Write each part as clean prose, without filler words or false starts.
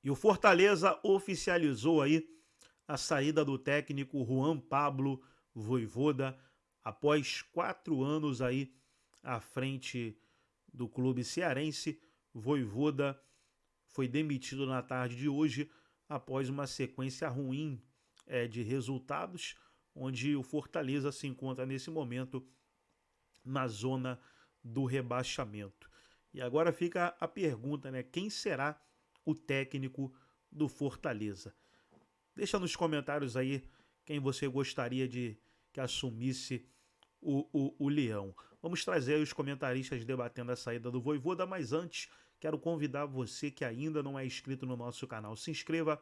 E o Fortaleza oficializou aí a saída do técnico Juan Pablo Vojvoda após 4 anos aí à frente do clube cearense. Vojvoda foi demitido na tarde de hoje após uma sequência ruim de resultados, onde o Fortaleza se encontra nesse momento na zona do rebaixamento. E agora fica a pergunta, né? Quem será o técnico do Fortaleza? Deixa nos comentários aí quem você gostaria de que assumisse o Leão. Vamos trazer aí os comentaristas debatendo a saída do Vojvoda, mas antes quero convidar você que ainda não é inscrito no nosso canal. Se inscreva,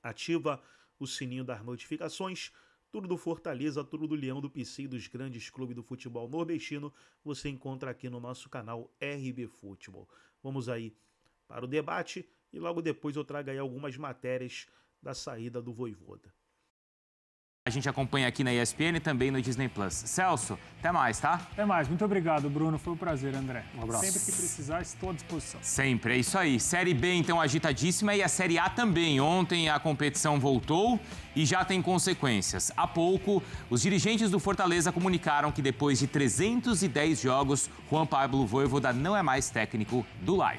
ativa o sininho das notificações. Tudo do Fortaleza, tudo do Leão, do PC e dos grandes clubes do futebol nordestino você encontra aqui no nosso canal RB Futebol. Vamos aí para o debate e logo depois eu trago aí algumas matérias da saída do Vojvoda. A gente acompanha aqui na ESPN e também no Disney Plus. Celso, até mais, tá? Até mais. Muito obrigado, Bruno. Foi um prazer, André. Um abraço. Sempre que precisar, estou à disposição. Sempre, é isso aí. Série B, então, agitadíssima e a Série A também. Ontem a competição voltou e já tem consequências. Há pouco, os dirigentes do Fortaleza comunicaram que depois de 310 jogos, Juan Pablo Vojvoda não é mais técnico do Lion.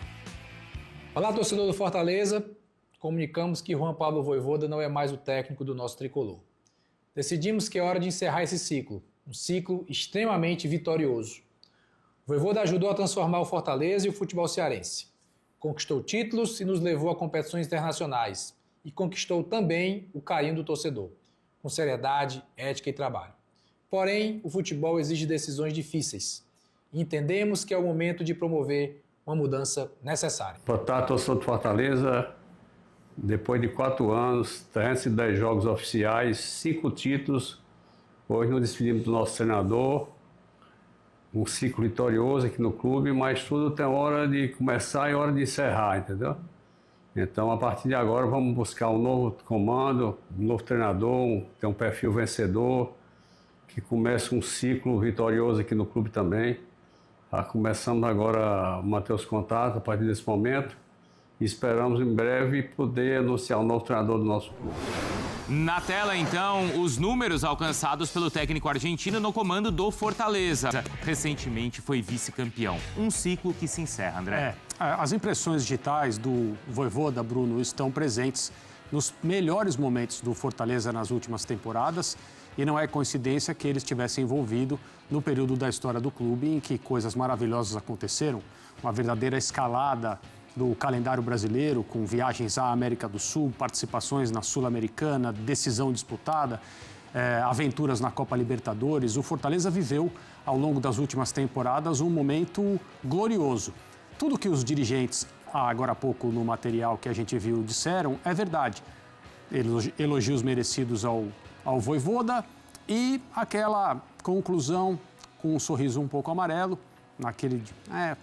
Olá, torcedor do Fortaleza. Comunicamos que Juan Pablo Vojvoda não é mais o técnico do nosso tricolor. Decidimos que é hora de encerrar esse ciclo, um ciclo extremamente vitorioso. O Vojvoda ajudou a transformar o Fortaleza e o futebol cearense. Conquistou títulos e nos levou a competições internacionais. E conquistou também o carinho do torcedor, com seriedade, ética e trabalho. Porém, o futebol exige decisões difíceis. E entendemos que é o momento de promover uma mudança necessária. Boa tarde, torcedor do Fortaleza. Depois de 4 anos, 310 jogos oficiais, 5 títulos, hoje nos despedimos do nosso treinador, um ciclo vitorioso aqui no clube, mas tudo tem hora de começar e hora de encerrar, entendeu? Então, a partir de agora, vamos buscar um novo comando, um novo treinador, ter um perfil vencedor, que comece um ciclo vitorioso aqui no clube também. Começamos agora a manter os contatos a partir desse momento. Esperamos em breve poder anunciar o novo treinador do nosso clube. Na tela, então, os números alcançados pelo técnico argentino no comando do Fortaleza. Recentemente foi vice-campeão. Um ciclo que se encerra, André. As impressões digitais do Vojvoda, Bruno, estão presentes nos melhores momentos do Fortaleza nas últimas temporadas. E não é coincidência que ele estivesse envolvido no período da história do clube em que coisas maravilhosas aconteceram. Uma verdadeira escalada do calendário brasileiro, com viagens à América do Sul, participações na Sul-Americana, decisão disputada, aventuras na Copa Libertadores. O Fortaleza viveu, ao longo das últimas temporadas, um momento glorioso. Tudo que os dirigentes, agora há pouco no material que a gente viu, disseram, é verdade. Elogios merecidos ao Vojvoda e aquela conclusão com um sorriso um pouco amarelo, naquele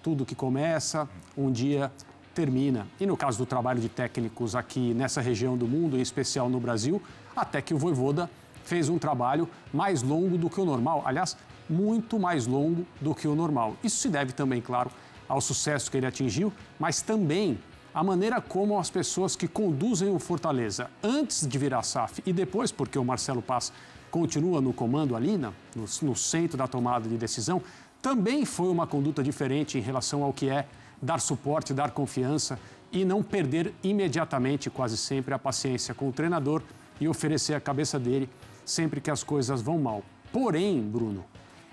tudo que começa, um dia termina. E no caso do trabalho de técnicos aqui nessa região do mundo, em especial no Brasil, até que o Vojvoda fez um trabalho mais longo do que o normal. Aliás, muito mais longo do que o normal. Isso se deve também, claro, ao sucesso que ele atingiu, mas também à maneira como as pessoas que conduzem o Fortaleza, antes de virar SAF e depois, porque o Marcelo Paz continua no comando ali, no centro da tomada de decisão, também foi uma conduta diferente em relação ao que é dar suporte, dar confiança e não perder imediatamente, quase sempre, a paciência com o treinador e oferecer a cabeça dele sempre que as coisas vão mal. Porém, Bruno,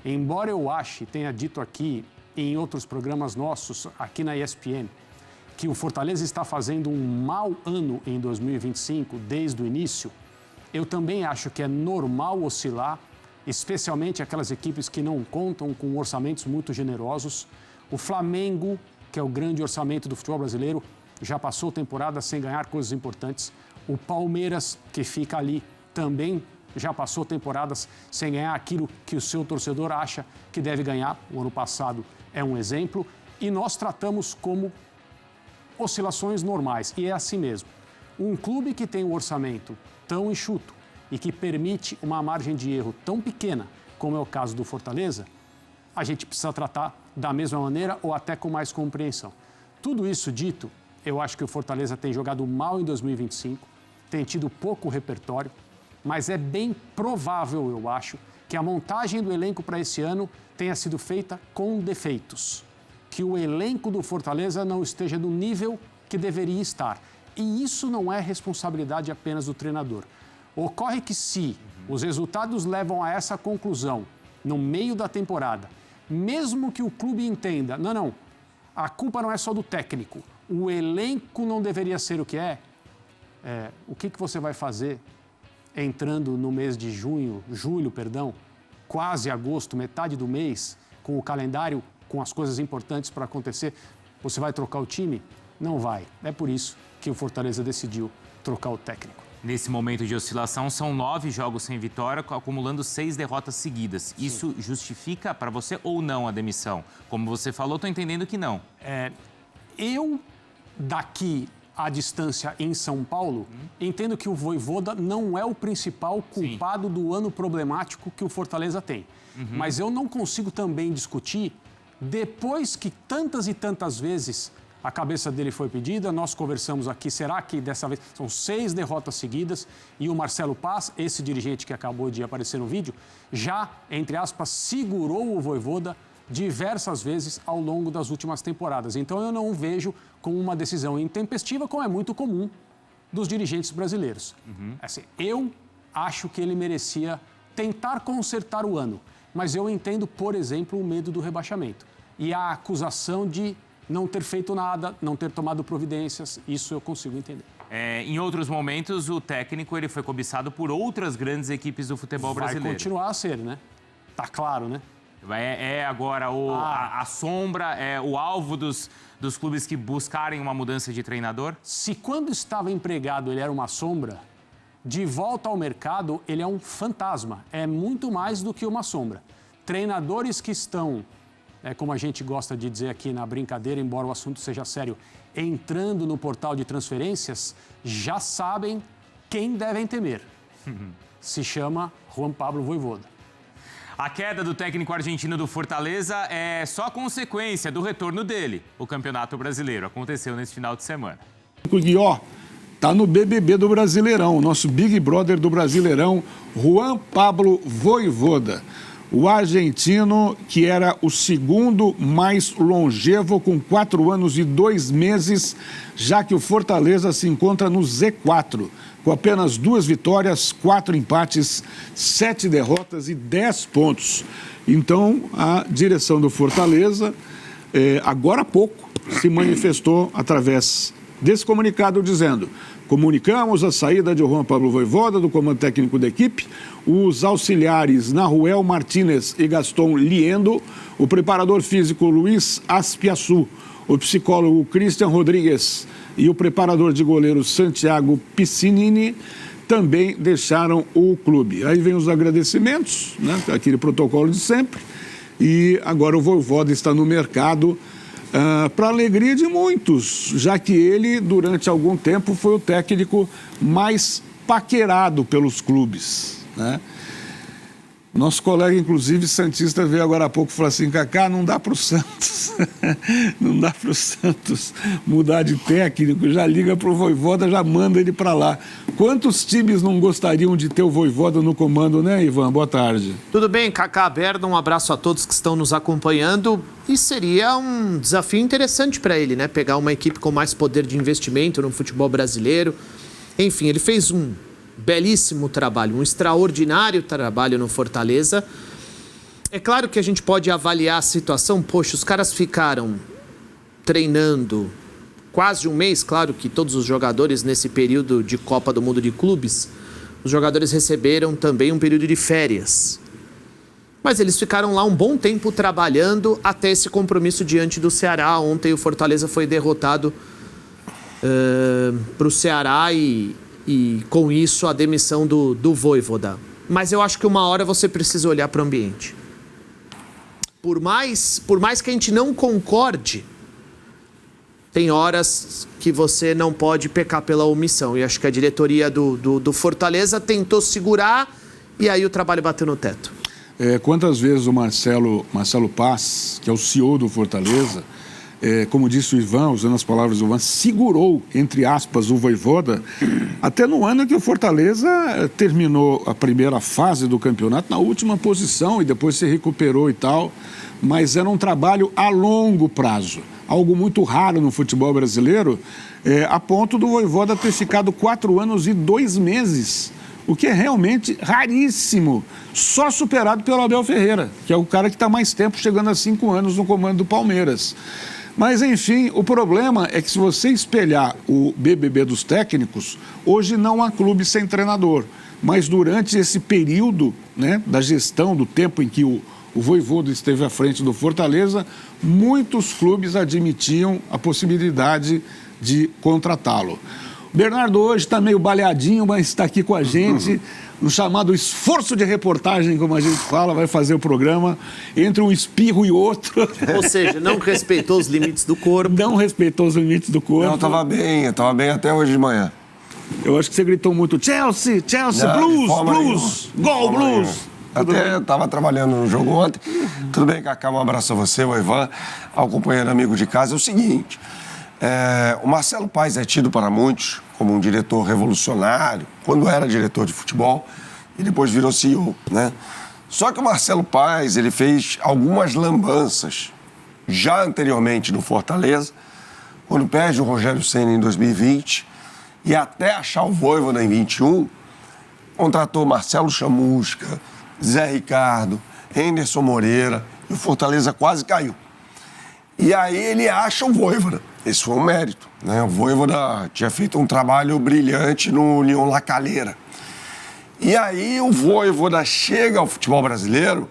embora eu tenha dito aqui em outros programas nossos, aqui na ESPN, que o Fortaleza está fazendo um mau ano em 2025, desde o início, eu também acho que é normal oscilar, especialmente aquelas equipes que não contam com orçamentos muito generosos. O Flamengo, que é o grande orçamento do futebol brasileiro, já passou temporada sem ganhar coisas importantes. O Palmeiras, que fica ali, também já passou temporadas sem ganhar aquilo que o seu torcedor acha que deve ganhar. O ano passado é um exemplo. E nós tratamos como oscilações normais, e é assim mesmo. Um clube que tem um orçamento tão enxuto e que permite uma margem de erro tão pequena, como é o caso do Fortaleza, a gente precisa tratar da mesma maneira ou até com mais compreensão. Tudo isso dito, Eu acho que o Fortaleza tem jogado mal em 2025, tem tido pouco repertório, mas é bem provável, eu acho, que a montagem do elenco para esse ano tenha sido feita com defeitos. Que o elenco do Fortaleza não esteja no nível que deveria estar. E isso não é responsabilidade apenas do treinador. Ocorre que se os resultados levam a essa conclusão no meio da temporada, mesmo que o clube entenda, não, a culpa não é só do técnico, o elenco não deveria ser o que é, o que você vai fazer entrando no mês de julho, quase agosto, metade do mês, com o calendário, com as coisas importantes para acontecer? Você vai trocar o time? Não vai. É por isso que o Fortaleza decidiu trocar o técnico. Nesse momento de oscilação, são 9 jogos sem vitória, acumulando 6 derrotas seguidas. Sim. Isso justifica para você ou não a demissão? Como você falou, estou entendendo que não. Eu, daqui à distância em São Paulo, entendo que o Vojvoda não é o principal culpado do ano problemático que o Fortaleza tem. Mas eu não consigo também discutir, depois que tantas e tantas vezes a cabeça dele foi pedida, nós conversamos aqui, será que dessa vez são 6 derrotas seguidas e o Marcelo Paz, esse dirigente que acabou de aparecer no vídeo, já, entre aspas, segurou o Vojvoda diversas vezes ao longo das últimas temporadas. Então eu não vejo como uma decisão intempestiva, como é muito comum dos dirigentes brasileiros. Assim, eu acho que ele merecia tentar consertar o ano, mas eu entendo, por exemplo, o medo do rebaixamento e a acusação de não ter feito nada, não ter tomado providências, isso eu consigo entender. Em outros momentos, o técnico ele foi cobiçado por outras grandes equipes do futebol brasileiro. Vai continuar a ser, né? Tá claro, né? Agora a sombra, o alvo dos clubes que buscarem uma mudança de treinador? Se quando estava empregado ele era uma sombra, de volta ao mercado ele é um fantasma. É muito mais do que uma sombra. Treinadores que estão, como a gente gosta de dizer aqui na brincadeira, embora o assunto seja sério, entrando no portal de transferências, já sabem quem devem temer. Se chama Juan Pablo Vojvoda. A queda do técnico argentino do Fortaleza é só consequência do retorno dele. O Campeonato Brasileiro aconteceu nesse final de semana. E ó, tá no BBB do Brasileirão, nosso Big Brother do Brasileirão, Juan Pablo Vojvoda. O argentino, que era o segundo mais longevo, com 4 anos e 2 meses, já que o Fortaleza se encontra no Z4, com apenas 2 vitórias, 4 empates, 7 derrotas e 10 pontos. Então, a direção do Fortaleza, agora há pouco, se manifestou através desse comunicado dizendo: comunicamos a saída de Juan Pablo Vojvoda do comando técnico da equipe, os auxiliares Nahuel Martínez e Gaston Liendo, o preparador físico Luiz Aspiaçu, o psicólogo Christian Rodrigues e o preparador de goleiros Santiago Piscinini também deixaram o clube. Aí vem os agradecimentos, né, aquele protocolo de sempre, e agora o Vojvoda está no mercado, para alegria de muitos, já que ele, durante algum tempo, foi o técnico mais paquerado pelos clubes, né? Nosso colega, inclusive, santista, veio agora há pouco e falou assim: Cacá, não dá para o Santos, não dá para o Santos mudar de técnico, já liga para o Vojvoda, já manda ele para lá. Quantos times não gostariam de ter o Vojvoda no comando, né, Ivan? Boa tarde. Tudo bem, Cacá, Berda, um abraço a todos que estão nos acompanhando. E seria um desafio interessante para ele, né? Pegar uma equipe com mais poder de investimento no futebol brasileiro. Enfim, ele fez um belíssimo trabalho, um extraordinário trabalho no Fortaleza. É claro que a gente pode avaliar a situação. Poxa, os caras ficaram treinando quase um mês. Claro que todos os jogadores nesse período de Copa do Mundo de Clubes, os jogadores receberam também um período de férias. Mas eles ficaram lá um bom tempo trabalhando até esse compromisso diante do Ceará. Ontem o Fortaleza foi derrotado para o Ceará e com isso a demissão do Vojvoda. Mas eu acho que uma hora você precisa olhar para o ambiente. Por mais que a gente não concorde, tem horas que você não pode pecar pela omissão. E acho que a diretoria do Fortaleza tentou segurar e aí o trabalho bateu no teto. Quantas vezes o Marcelo Paz, que é o CEO do Fortaleza, como disse o Ivan, usando as palavras do Ivan, segurou, entre aspas, o Vojvoda, até no ano que o Fortaleza terminou a primeira fase do campeonato na última posição e depois se recuperou e tal, mas era um trabalho a longo prazo, algo muito raro no futebol brasileiro, a ponto do Vojvoda ter ficado 4 anos e 2 meses, o que é realmente raríssimo, só superado pelo Abel Ferreira, que é o cara que está mais tempo, chegando a 5 anos no comando do Palmeiras. Mas, enfim, o problema é que se você espelhar o BBB dos técnicos, hoje não há clube sem treinador. Mas durante esse período, né, da gestão, do tempo em que o Vojvoda esteve à frente do Fortaleza, muitos clubes admitiam a possibilidade de contratá-lo. O Bernardo hoje está meio baleadinho, mas está aqui com a gente, no chamado esforço de reportagem, como a gente fala, vai fazer o programa entre um espirro e outro. Ou seja, não respeitou os limites do corpo. Não respeitou os limites do corpo. Eu estava bem até hoje de manhã. Eu acho que você gritou muito, Chelsea, Chelsea, Não, Blues, nenhuma. Gol, Blues. Até estava trabalhando no jogo ontem. Tudo bem, Cacá, um abraço a você, o Ivan, ao companheiro amigo de casa. É o seguinte, o Marcelo Paes é tido para muitos como um diretor revolucionário, quando era diretor de futebol, e depois virou CEO, né? Só que o Marcelo Paes, ele fez algumas lambanças, já anteriormente no Fortaleza, quando perde o Rogério Ceni em 2020, e até achar o Vojvoda em 21, contratou Marcelo Chamusca, Zé Ricardo, Henderson Moreira, e o Fortaleza quase caiu. E aí ele acha o Vojvoda. Esse foi um mérito, né? O Vojvoda tinha feito um trabalho brilhante no União La Calera. E aí o Vojvoda chega ao futebol brasileiro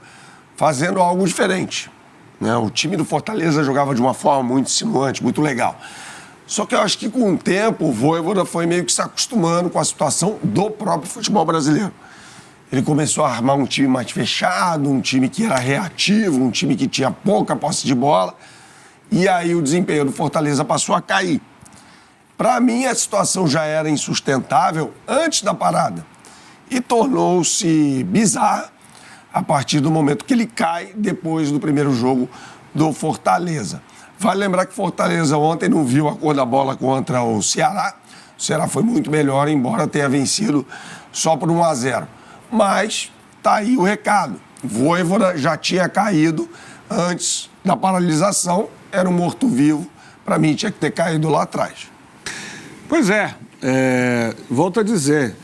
fazendo algo diferente, né? O time do Fortaleza jogava de uma forma muito insinuante, muito legal. Só que eu acho que com o tempo o Vojvoda foi meio que se acostumando com a situação do próprio futebol brasileiro. Ele começou a armar um time mais fechado, um time que era reativo, um time que tinha pouca posse de bola. E aí o desempenho do Fortaleza passou a cair. Para mim, a situação já era insustentável antes da parada. E tornou-se bizarra a partir do momento que ele cai depois do primeiro jogo do Fortaleza. Vale lembrar que o Fortaleza ontem não viu a cor da bola contra o Ceará. O Ceará foi muito melhor, embora tenha vencido só por 1-0. Mas tá aí o recado. Vojvoda já tinha caído antes da paralisação, era um morto-vivo. Para mim, tinha que ter caído lá atrás. Pois volto a dizer,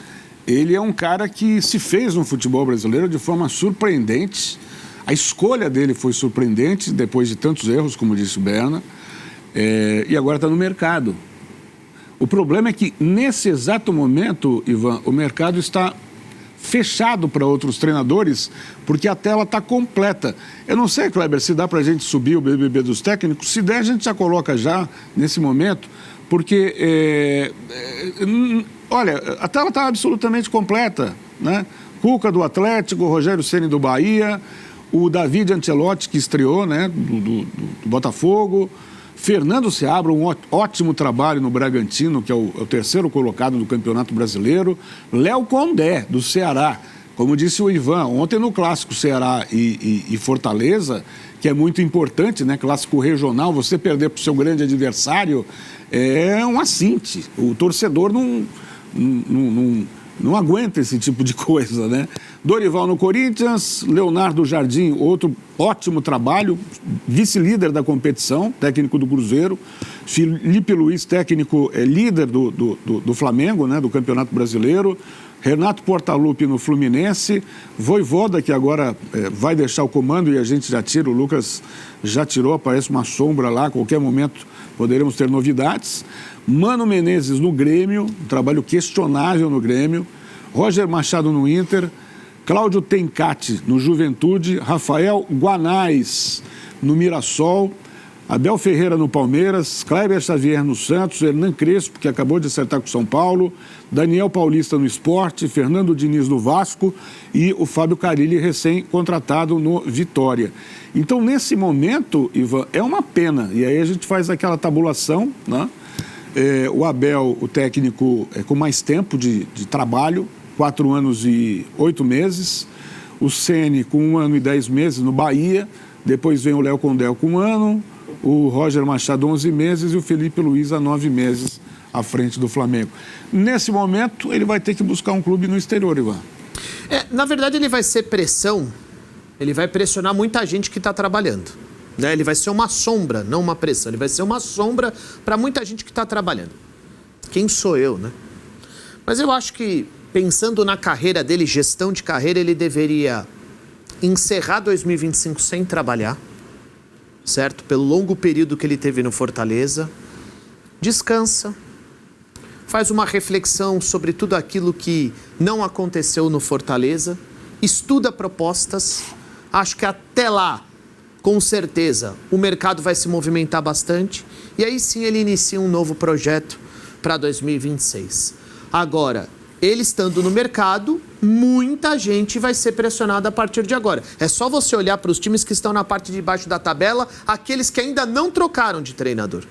ele é um cara que se fez no futebol brasileiro de forma surpreendente. A escolha dele foi surpreendente, depois de tantos erros, como disse o Berna, e agora está no mercado. O problema é que, nesse exato momento, Ivan, o mercado está fechado para outros treinadores, porque a tela está completa. Eu não sei, Kleber, se dá para a gente subir o BBB dos técnicos. Se der, a gente já coloca já, nesse momento, porque, olha, a tela está absolutamente completa, né? Cuca do Atlético, Rogério Ceni do Bahia, o David Ancelotti, que estreou, né, do Botafogo, Fernando Seabra, um ótimo trabalho no Bragantino, que é o terceiro colocado do Campeonato Brasileiro. Léo Condé, do Ceará. Como disse o Ivan, ontem no Clássico Ceará e Fortaleza, que é muito importante, né? Clássico regional, você perder para o seu grande adversário é um assinte. O torcedor não aguenta esse tipo de coisa, né? Dorival no Corinthians, Leonardo Jardim, outro ótimo trabalho, vice-líder da competição, técnico do Cruzeiro. Felipe Luiz, técnico líder do Flamengo, né, do Campeonato Brasileiro. Renato Portaluppi no Fluminense. Vojvoda, que agora vai deixar o comando e a gente já tira, o Lucas já tirou, aparece uma sombra lá, a qualquer momento poderemos ter novidades. Mano Menezes no Grêmio, um trabalho questionável no Grêmio. Roger Machado no Inter. Cláudio Tencati no Juventude. Rafael Guanais no Mirassol. Abel Ferreira no Palmeiras. Kleber Xavier no Santos. Hernan Crespo, que acabou de acertar com o São Paulo. Daniel Paulista no Sport. Fernando Diniz no Vasco. E o Fábio Carille, recém-contratado no Vitória. Então, nesse momento, Ivan, é uma pena. E aí a gente faz aquela tabulação, né? O Abel, o técnico, com mais tempo de trabalho, 4 anos e 8 meses. O Ceni com 1 ano e 10 meses no Bahia. Depois vem o Léo Condé com 1 ano. o Roger Machado 11 meses e o Felipe Luiz há 9 meses à frente do Flamengo. Nesse momento, ele vai ter que buscar um clube no exterior, Ivan. Na verdade, ele vai ser pressão, ele vai pressionar muita gente que está trabalhando. Né? Ele vai ser uma sombra, não uma pressão. Ele vai ser uma sombra para muita gente que está trabalhando. Quem sou eu, né? Mas eu acho que, pensando na carreira dele, gestão de carreira, ele deveria encerrar 2025 sem trabalhar, certo? Pelo longo período que ele teve no Fortaleza. Descansa. Faz uma reflexão sobre tudo aquilo que não aconteceu no Fortaleza. Estuda propostas. Acho que até lá, com certeza, o mercado vai se movimentar bastante. E aí sim ele inicia um novo projeto para 2026. Agora, ele estando no mercado, muita gente vai ser pressionada a partir de agora. É só você olhar para os times que estão na parte de baixo da tabela, aqueles que ainda não trocaram de treinador.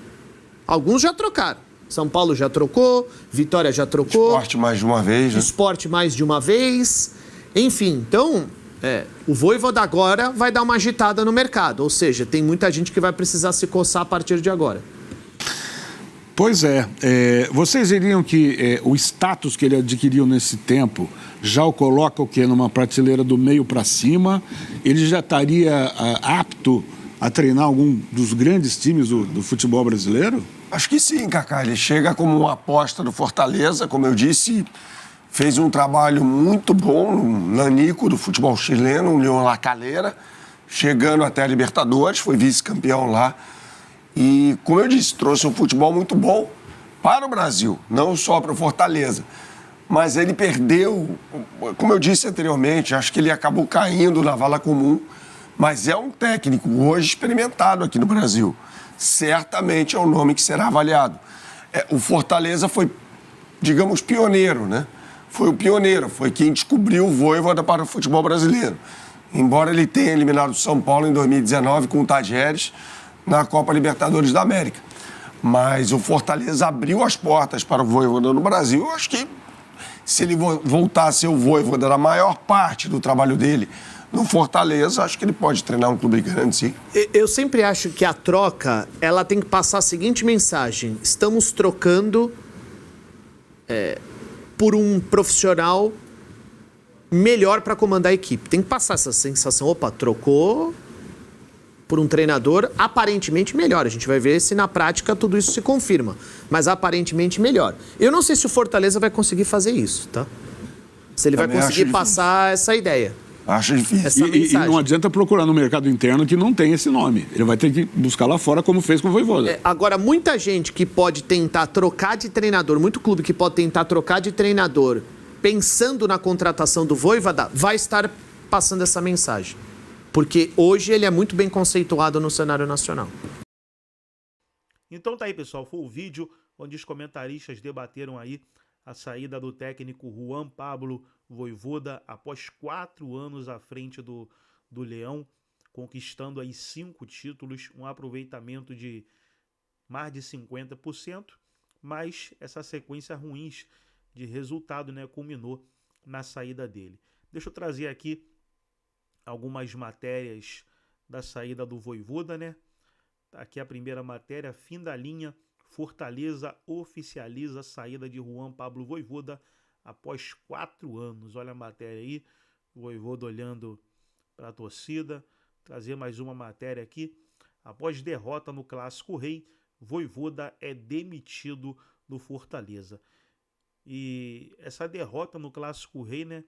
Alguns já trocaram. São Paulo já trocou, Vitória já trocou. Sport mais de uma vez, né? Sport mais de uma vez. Enfim, então, o Vojvoda agora vai dar uma agitada no mercado. Ou seja, tem muita gente que vai precisar se coçar a partir de agora. Pois é. Vocês diriam que o status que ele adquiriu nesse tempo já o coloca o quê? Numa prateleira do meio para cima? Ele já estaria apto a treinar algum dos grandes times do futebol brasileiro? Acho que sim, Cacá. Ele chega como uma aposta do Fortaleza, como eu disse, fez um trabalho muito bom no Nanico do futebol chileno, União La Calera, chegando até a Libertadores, foi vice-campeão lá. E, como eu disse, trouxe um futebol muito bom para o Brasil, não só para o Fortaleza. Mas ele perdeu, como eu disse anteriormente, acho que ele acabou caindo na vala comum, mas é um técnico hoje experimentado aqui no Brasil. Certamente é um nome que será avaliado. O Fortaleza foi, digamos, pioneiro, né? Foi o pioneiro, foi quem descobriu o Vojvoda para o futebol brasileiro. Embora ele tenha eliminado o São Paulo em 2019 com o Tajeres na Copa Libertadores da América. Mas o Fortaleza abriu as portas para o Vojvoda no Brasil. Eu acho que se ele voltar a ser o Vojvoda da maior parte do trabalho dele no Fortaleza, acho que ele pode treinar um clube grande, sim. Eu sempre acho que a troca, ela tem que passar a seguinte mensagem: estamos trocando por um profissional melhor para comandar a equipe. Tem que passar essa sensação, opa, trocou por um treinador aparentemente melhor. A gente vai ver se na prática tudo isso se confirma, mas aparentemente melhor. Eu não sei se o Fortaleza vai conseguir fazer isso, tá? Se ele Também vai conseguir passar essa ideia. Acho difícil. E não adianta procurar no mercado interno que não tem esse nome. Ele vai ter que buscar lá fora, como fez com o Vojvoda. Agora, muita gente que pode tentar trocar de treinador, muito clube que pode tentar trocar de treinador, pensando na contratação do Vojvoda, vai estar passando essa mensagem. Porque hoje ele é muito bem conceituado no cenário nacional. Então tá aí, pessoal. Foi o vídeo onde os comentaristas debateram aí a saída do técnico Juan Pablo Vojvoda após 4 anos à frente do Leão, conquistando aí 5 títulos, um aproveitamento de mais de 50%, mas essa sequência ruim de resultado, né, culminou na saída dele. Deixa eu trazer aqui algumas matérias da saída do Vojvoda, né? Aqui a primeira matéria, fim da linha, Fortaleza oficializa a saída de Juan Pablo Vojvoda após 4 anos. Olha a matéria aí, o Vojvoda olhando para a torcida. Trazer mais uma matéria aqui. Após derrota no Clássico Rei, Vojvoda é demitido do Fortaleza. E essa derrota no Clássico Rei, né?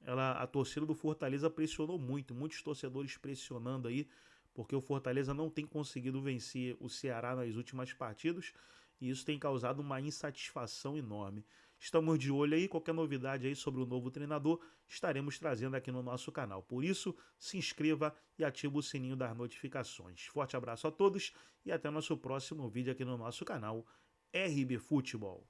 A torcida do Fortaleza pressionou muito, muitos torcedores pressionando aí, porque o Fortaleza não tem conseguido vencer o Ceará nas últimas partidas e isso tem causado uma insatisfação enorme. Estamos de olho aí, qualquer novidade aí sobre o novo treinador, estaremos trazendo aqui no nosso canal. Por isso, se inscreva e ative o sininho das notificações. Forte abraço a todos e até nosso próximo vídeo aqui no nosso canal RB Futebol.